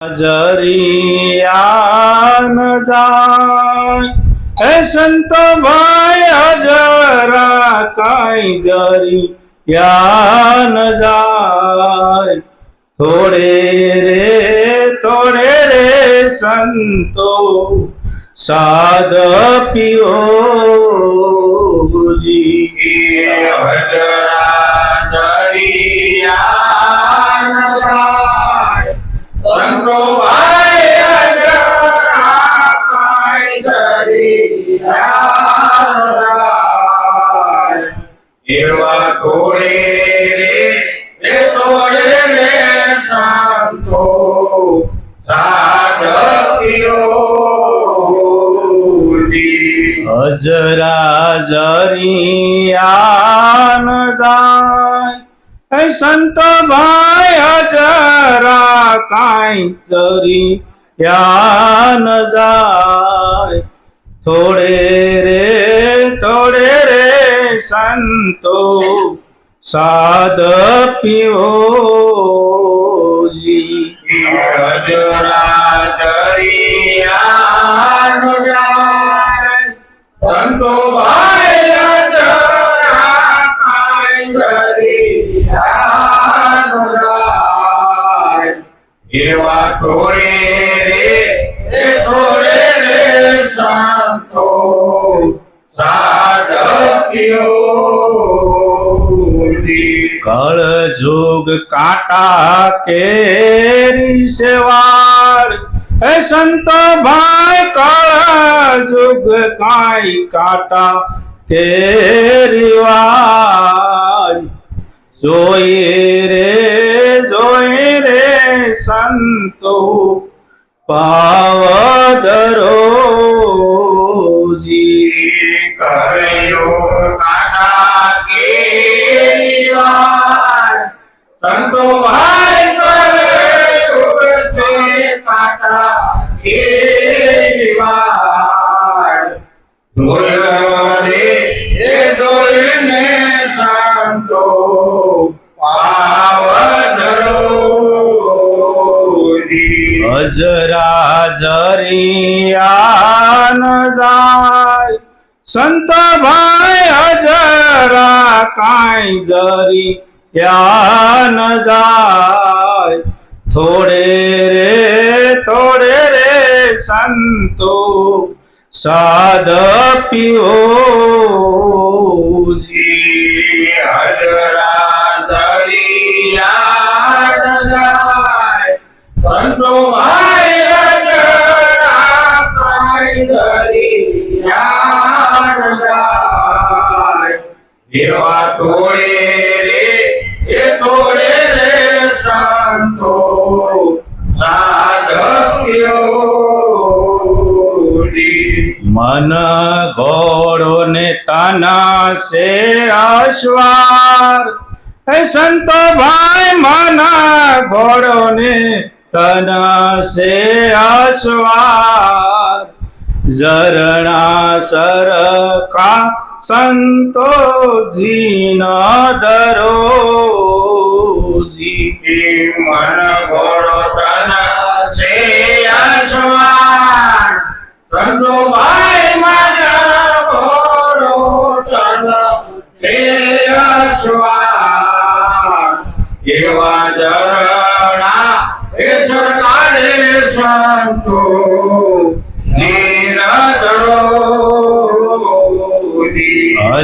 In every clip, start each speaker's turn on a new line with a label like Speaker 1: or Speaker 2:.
Speaker 1: જરિયા ન જાય હે સંતો ભાઈ જરા કાંઈ જરિયા ન જાય થોડે રે સંતો સાદ પીઓ જી
Speaker 2: જરિયા ન જાય સંતો ભાઈ જરા કાંઈ જરિયા ન જાય એવા થોડે રે સંતો સાદ પીઓ
Speaker 1: હજરા જરિયા ન જાય હે સંતો ભાઈ જરા કાંઈ જરિયા ન જાય થોડે રે સંતો સાદ પીઓ જી
Speaker 2: હજરા જરિયા ન જાય સંતો ભાઈ જરા કાંઈ જરિયા ન જાય એવા થોડે રે સંતો સાદ પીઓ
Speaker 1: કળ જોગ કાંટા કેરી સેવાળ હે સંતો ભાઈ કળ જોગ કાંઈ કાંટા કેરી વાળ જોઈએ રે સંતો પાવદરો જી
Speaker 2: કર્યો કાંટા કેરી વાળ સંતો ભાઈ કર્યો તે કાંટા કેરી વાળ જોઈને સંતો પાવદરો
Speaker 1: હજરા જરિયા ન જાય સંતો ભાઈ જરા કાંઈ જરિયા ન જાય થોડે રે સંતો સાદ પીઓ જી
Speaker 2: હજરા જરિયા ન જાય સંતો ભાઈ જરા કાંઈ જરિયા ન જાય એવા થોડે રે સંતો સાદ પીઓ
Speaker 1: મન ઘોડો ને તાના સે અશ્વાર હે સંતો ભાઈ મન ઘોડો ને તાના સે અશ્વાર ઝરણા સરખા સંતો જીન દરો જી
Speaker 2: મન ઘોડો તના સે અશ્વાર સંતો ભાઈ મારા ઘોડો તના સે અશ્વાર એવા ઝરણા એ સરકારે સંતો જીન દરો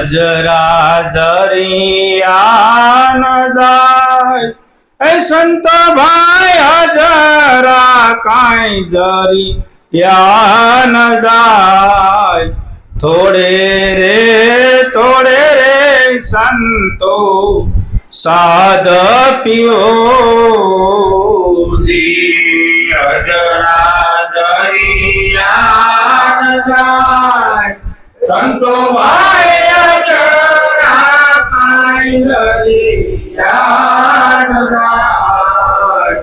Speaker 1: હજરા જરિયા ન જાય હે સંતો ભાઈ જરા કાંઈ જરિયા ન જાય થોડે રે સંતો સાદ પીઓ જી
Speaker 2: હજરા જરિયા ન જાય સંતો ભાઈ જરા કાંઈ જરિયા ન જાય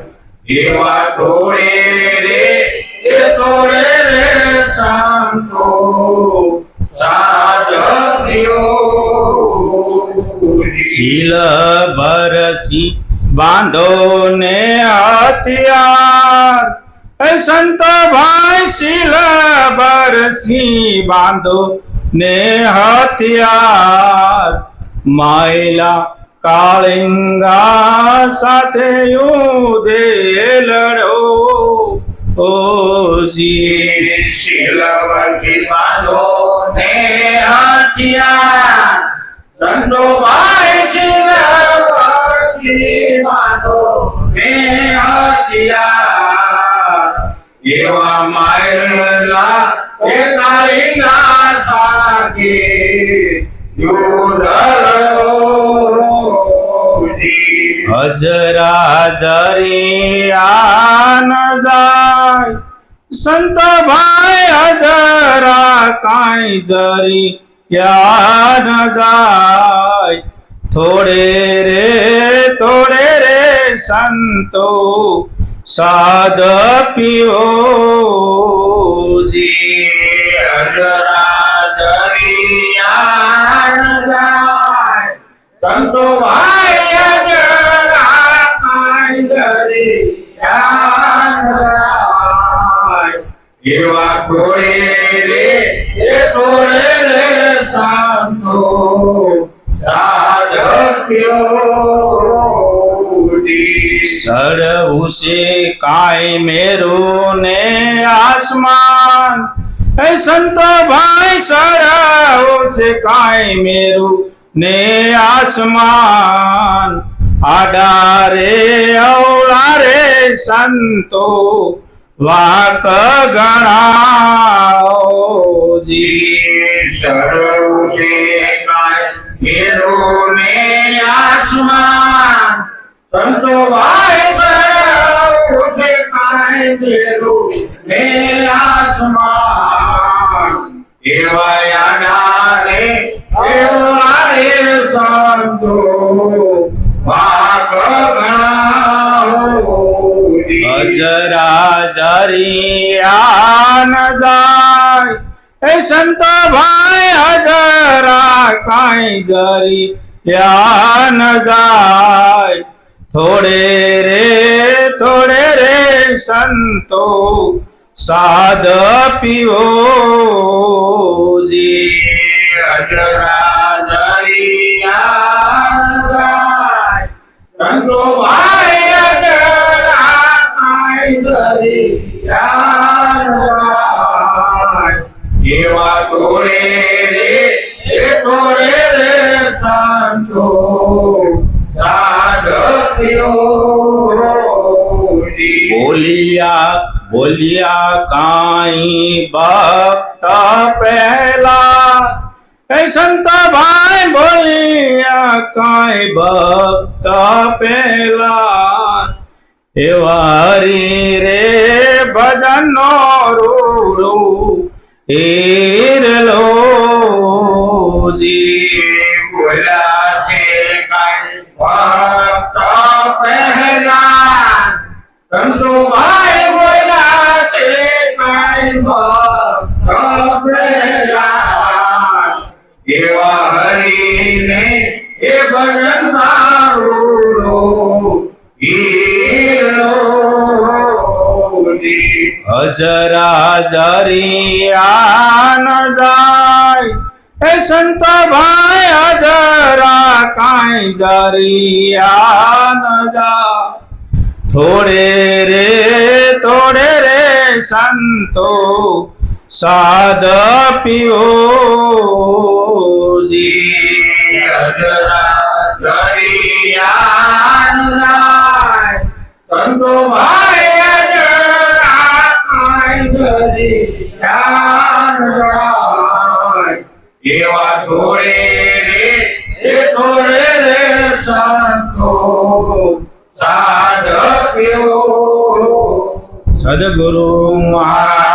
Speaker 2: એવા થોડે રે સંતો સાદ પીઓ
Speaker 1: શીલ ભરસી બાંધો ને હથિયાર એ સંત ભાઈ શીલ બરસી બાંધો ને હથિયાર માયલા કાળિંગા સાથે યુધે લડો ઓજી
Speaker 2: શીલવતી બાંધો ને હથિયાર સંતો ભાઈ શીલવતી બાંધો ને હથિયાર એવા માયલા એ કાળિંગા સાથે યુદ્ધ
Speaker 1: હજરા જરિયા ન જાય સંત ભાઈ હજરા કાંઈ જરી યા ન જાય થોડે રે સંતો સાદ પીઓ જી
Speaker 2: સંતો ભાઈ એવા થોડે રે સંતો
Speaker 1: સડવું છે કાંઈ મેરું ને આસમાન એ સંત ભાઈ સડવું છે કાંઈ મેરું ને આસમાન આડા રે અવળા રે સંતો વાક ગણાજી
Speaker 2: સડવું છે કાંઈ મેરું ને આસમાન સંતો ભાઈ સડવું છે કાંઈ મેરું ને આસમાન એવા યાડા રે એવા રે સંતો વાક ગણાઓ
Speaker 1: હજરા જરિયા ન જાય એ સંત ભાઈ હજરા કાંઈ જરિયા ન જાય થોડે રે સંતો સાદ પીઓ જી
Speaker 2: હજરા જરિયા ન જાય સંતો ભાઈ હજરા કાંઈ જરિયા ન જાય એવા થોડે રે સંતો સાધ્યો
Speaker 1: બોલિયા કાંઈ ભક્ત પહેલા એ સંત ભાઈ બોલિયા કાંઈ ભક્ત પહેલા એવા હરી રે ભજનનો રૂડો હીરલો જી
Speaker 2: બોલ્યા છે કાંઈ ભક્ત પહેલા સંતો ભાઈ બોલ્યા છે કાંઈ ભક્ત પહેલા એવા હરીને એ ભજન સારું
Speaker 1: હજરા જરિયા ન જાય એ સંત ભાઈ હજરા કાંઈ જરિયા ન જાય થોડે રે સંતો સાદ પીઓ જી
Speaker 2: સંતો ભાઈ એવા થોડે રે સંતો સાધ પીઓ
Speaker 1: સદગુરુ મહારાજ